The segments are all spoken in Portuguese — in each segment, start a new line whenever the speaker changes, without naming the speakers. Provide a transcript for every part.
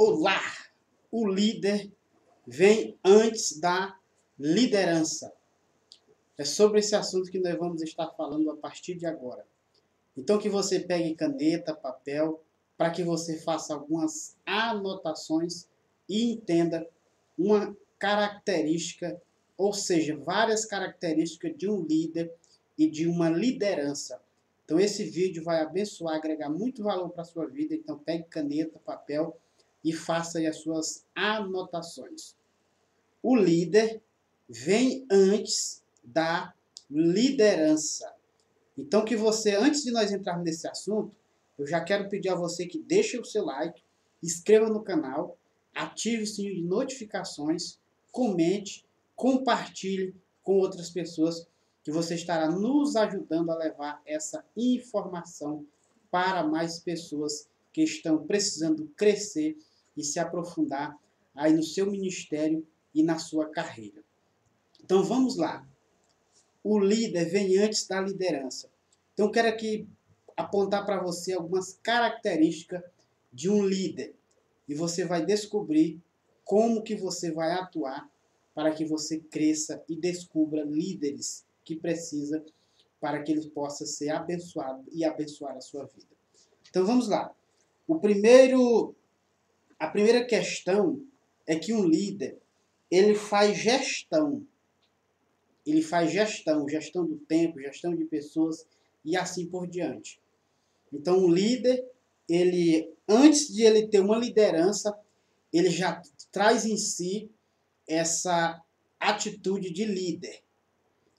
Olá! O líder vem antes da liderança. É sobre esse assunto que nós vamos estar falando a partir de agora. Então que você pegue caneta, papel, para que você faça algumas anotações e entenda uma característica, ou seja, várias características de um líder e de uma liderança. Então esse vídeo vai abençoar, agregar muito valor para a sua vida. Então pegue caneta, papel e faça aí as suas anotações. O líder vem antes da liderança. Então que você, antes de nós entrarmos nesse assunto, eu já quero pedir a você que deixe o seu like, inscreva no canal, ative o sininho de notificações, comente, compartilhe com outras pessoas, que você estará nos ajudando a levar essa informação para mais pessoas que estão precisando crescer e se aprofundar aí no seu ministério e na sua carreira. Então vamos lá. O líder vem antes da liderança. Então eu quero aqui apontar para você algumas características de um líder. E você vai descobrir como que você vai atuar para que você cresça e descubra líderes que precisa para que ele possa ser abençoado e abençoar a sua vida. Então vamos lá. A primeira questão é que um líder, ele faz gestão. Ele faz gestão do tempo, gestão de pessoas e assim por diante. Então, um líder, antes de ele ter uma liderança, ele já traz em si essa atitude de líder.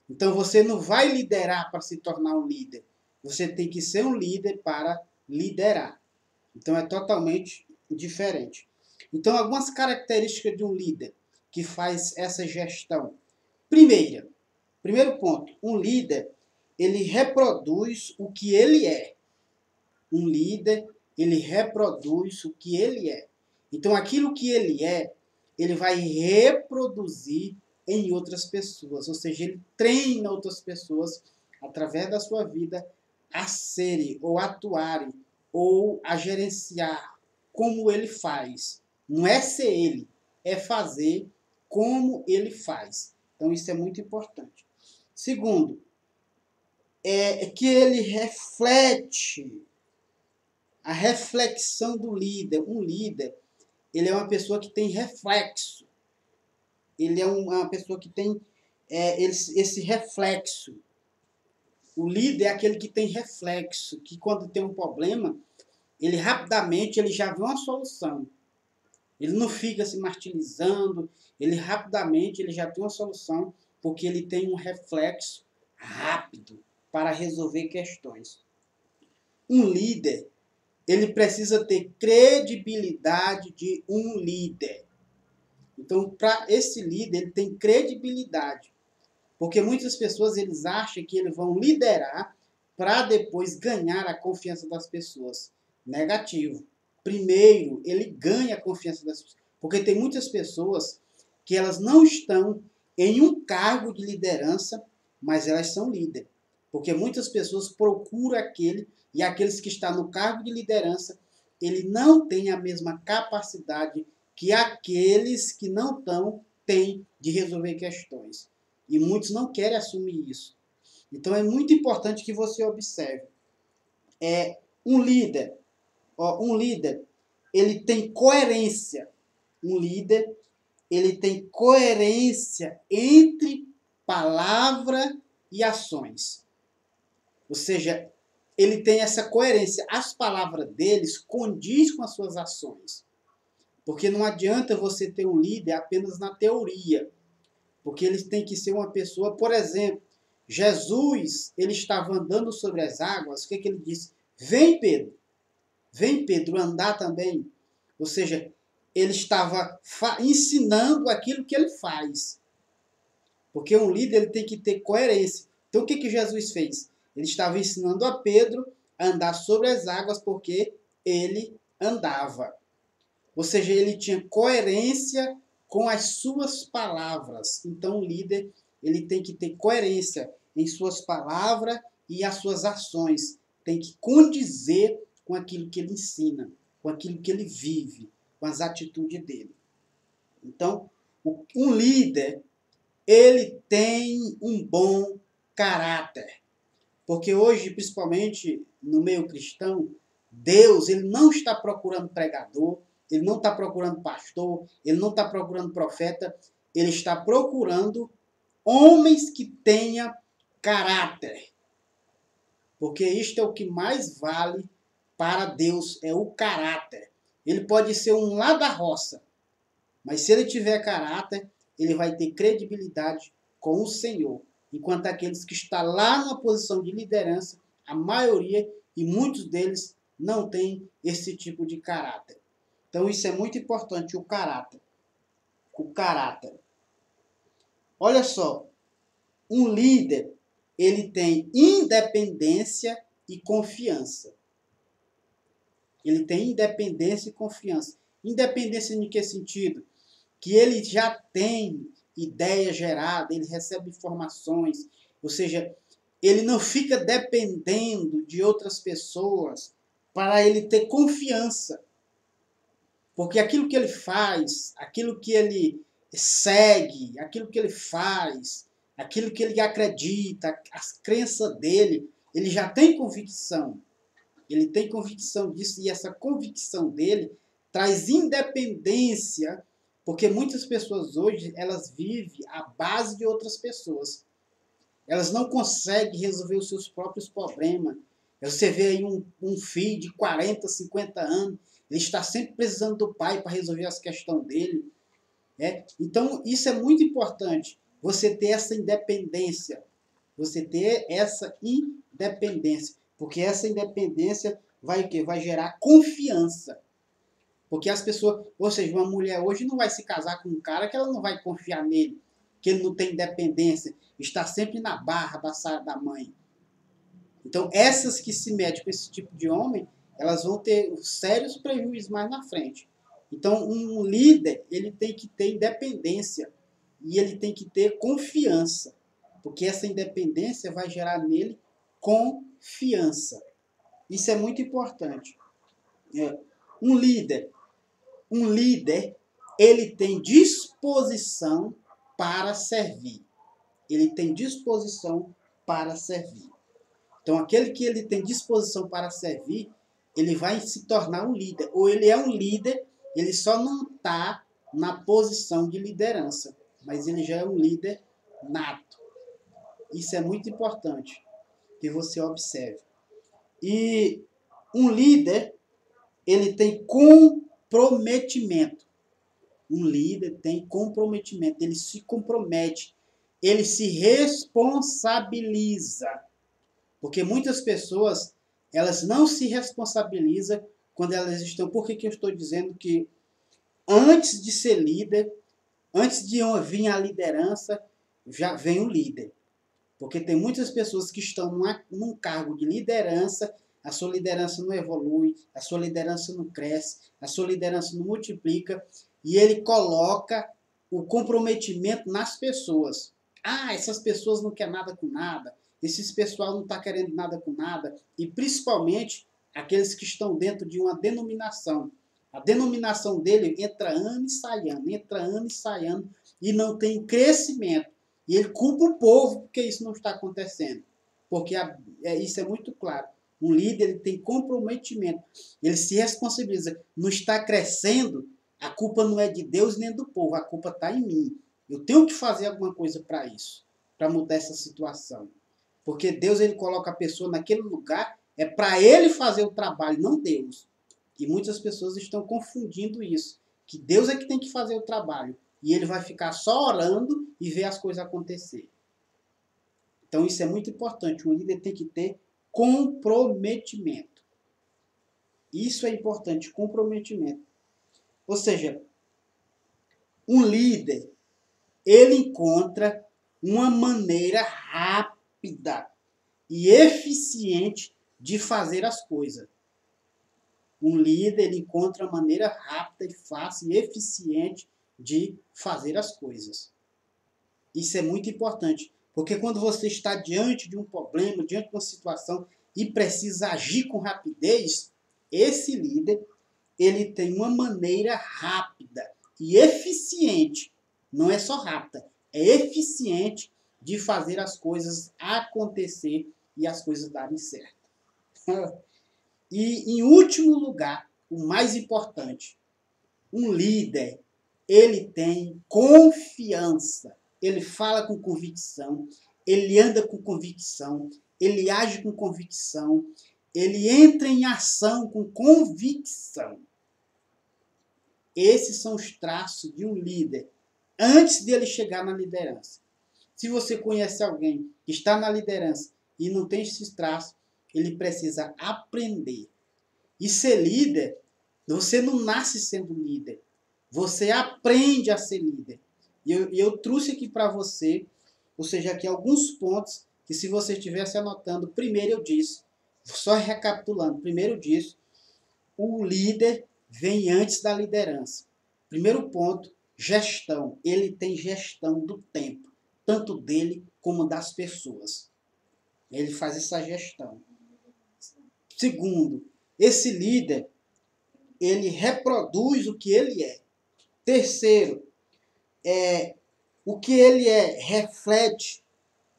Então, você não vai liderar para se tornar um líder. Você tem que ser um líder para liderar. Então, é totalmente diferente. Então, algumas características de um líder que faz essa gestão. Primeiro ponto, um líder, ele reproduz o que ele é. Um líder, ele reproduz o que ele é. Então, aquilo que ele é, ele vai reproduzir em outras pessoas. Ou seja, ele treina outras pessoas, através da sua vida, a serem, ou atuarem, ou a gerenciar como ele faz. Não é ser ele, é fazer como ele faz. Então, isso é muito importante. Segundo, é que ele reflete a reflexão do líder. Um líder, ele é uma pessoa que tem reflexo. Ele é uma pessoa que tem esse reflexo. O líder é aquele que tem reflexo, que quando tem um problema, ele rapidamente ele já vê uma solução. Ele não fica se martirizando, ele rapidamente ele já tem uma solução, porque ele tem um reflexo rápido para resolver questões. Um líder, ele precisa ter credibilidade de um líder. Então, para esse líder, ele tem credibilidade. Porque muitas pessoas eles acham que eles vão liderar para depois ganhar a confiança das pessoas. Negativo. Primeiro, ele ganha a confiança das pessoas. Porque tem muitas pessoas que elas não estão em um cargo de liderança, mas elas são líderes. Porque muitas pessoas procuram e aqueles que estão no cargo de liderança, ele não tem a mesma capacidade que aqueles que não têm de resolver questões. E muitos não querem assumir isso. Então é muito importante que você observe. Um líder, ele tem coerência. Um líder, ele tem coerência entre palavra e ações. Ou seja, ele tem essa coerência. As palavras deles condiz com as suas ações. Porque não adianta você ter um líder apenas na teoria. Porque ele tem que ser uma pessoa, por exemplo, Jesus, ele estava andando sobre as águas, o que ele disse? Vem Pedro, andar também. Ou seja, ele estava ensinando aquilo que ele faz. Porque um líder ele tem que ter coerência. Então o que Jesus fez? Ele estava ensinando a Pedro a andar sobre as águas porque ele andava. Ou seja, ele tinha coerência com as suas palavras. Então o líder ele tem que ter coerência em suas palavras e as suas ações. Tem que condizer com aquilo que ele ensina, com aquilo que ele vive. com as atitudes dele. Então, um líder, ele tem um bom caráter. Porque hoje, principalmente no meio cristão, Deus ele não está procurando pregador, ele não está procurando pastor, ele não está procurando profeta, ele está procurando homens que tenham caráter. Porque isto é o que mais vale para Deus, é o caráter. Ele pode ser um lá da roça, mas se ele tiver caráter, ele vai ter credibilidade com o Senhor. Enquanto aqueles que estão lá numa posição de liderança, a maioria e muitos deles não têm esse tipo de caráter. Então isso é muito importante, o caráter. O caráter. Olha só, um líder, ele tem independência e confiança. Ele tem independência e confiança. Independência em que sentido? Que ele já tem ideia gerada, ele recebe informações, ou seja, ele não fica dependendo de outras pessoas para ele ter confiança. Porque aquilo que ele faz, aquilo que ele segue, aquilo que ele faz, aquilo que ele acredita, as crenças dele, ele já tem convicção. Ele tem convicção disso e essa convicção dele traz independência, porque muitas pessoas hoje, elas vivem à base de outras pessoas. Elas não conseguem resolver os seus próprios problemas. Você vê aí um filho de 40, 50 anos, ele está sempre precisando do pai para resolver as questões dele. Então, isso é muito importante, você ter essa independência. Você ter essa independência. Porque essa independência vai gerar confiança. Porque as pessoas, ou seja, uma mulher hoje não vai se casar com um cara que ela não vai confiar nele, que ele não tem independência, está sempre na barra da saia da mãe. Então, essas que se metem com esse tipo de homem, elas vão ter sérios prejuízos mais na frente. Então, um líder, ele tem que ter independência e ele tem que ter confiança, porque essa independência vai gerar nele confiança. Isso é muito importante. Um líder, ele tem disposição para servir. Ele tem disposição para servir. Então, aquele que ele tem disposição para servir, ele vai se tornar um líder. Ou ele é um líder, ele só não está na posição de liderança, mas ele já é um líder nato. Isso é muito importante que você observe. E um líder, ele tem comprometimento. Um líder tem comprometimento, ele se compromete, ele se responsabiliza. Porque muitas pessoas, elas não se responsabilizam quando elas estão... Por que eu estou dizendo que antes de ser líder, antes de vir a liderança, já vem o líder? Porque tem muitas pessoas que estão num cargo de liderança, a sua liderança não evolui, a sua liderança não cresce, a sua liderança não multiplica, e ele coloca o comprometimento nas pessoas. Ah, essas pessoas não querem nada com nada, esses pessoal não está querendo nada com nada, e principalmente aqueles que estão dentro de uma denominação. A denominação dele entra ano e sai ano, e não tem crescimento. E ele culpa o povo porque isso não está acontecendo. Porque isso é muito claro. Um líder, ele tem comprometimento. Ele se responsabiliza. Não está crescendo, a culpa não é de Deus nem do povo. A culpa está em mim. Eu tenho que fazer alguma coisa para isso. Para mudar essa situação. Porque Deus, ele coloca a pessoa naquele lugar, é para ele fazer o trabalho, não Deus. E muitas pessoas estão confundindo isso. Que Deus é que tem que fazer o trabalho. E ele vai ficar só orando e ver as coisas acontecer. Então isso é muito importante. Um líder tem que ter comprometimento. Isso é importante, comprometimento. Ou seja, um líder, ele encontra uma maneira rápida e eficiente de fazer as coisas. Um líder, ele encontra uma maneira rápida e fácil e eficiente de fazer as coisas. Isso é muito importante, porque quando você está diante de um problema, diante de uma situação e precisa agir com rapidez, esse líder, ele tem uma maneira rápida e eficiente, não é só rápida, é eficiente de fazer as coisas acontecer e as coisas darem certo. E, em último lugar, o mais importante, um líder, ele tem confiança. Ele fala com convicção, ele anda com convicção, ele age com convicção, ele entra em ação com convicção. Esses são os traços de um líder antes dele chegar na liderança. Se você conhece alguém que está na liderança e não tem esses traços, ele precisa aprender. E ser líder, você não nasce sendo líder. Você aprende a ser líder. E eu trouxe aqui para você, ou seja, aqui alguns pontos que se você estivesse anotando, primeiro eu disse, só recapitulando, primeiro eu disse, o líder vem antes da liderança. Primeiro ponto, gestão. Ele tem gestão do tempo, tanto dele como das pessoas. Ele faz essa gestão. Segundo, esse líder, ele reproduz o que ele é. Terceiro, o que ele é reflete,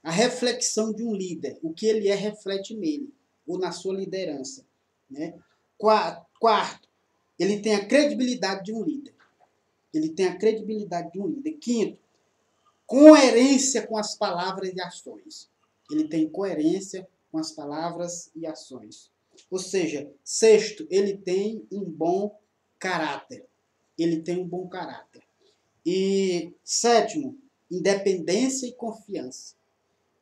a reflexão de um líder. O que ele é reflete nele, ou na sua liderança. Né? Quarto, ele tem a credibilidade de um líder. Ele tem a credibilidade de um líder. Quinto, coerência com as palavras e ações. Ele tem coerência com as palavras e ações. Ou seja, sexto, ele tem um bom caráter. Ele tem um bom caráter. E sétimo, independência e confiança.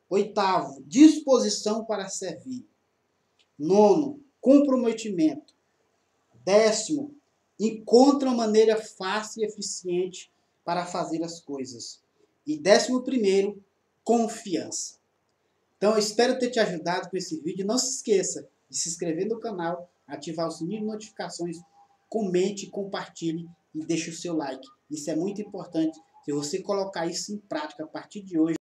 Oitavo, disposição para servir. Nono, comprometimento. Décimo, encontra uma maneira fácil e eficiente para fazer as coisas. E 11º, confiança. Então, eu espero ter te ajudado com esse vídeo. Não se esqueça de se inscrever no canal, ativar o sininho de notificações, comente, compartilhe e deixe o seu like. Isso é muito importante. Se você colocar isso em prática a partir de hoje,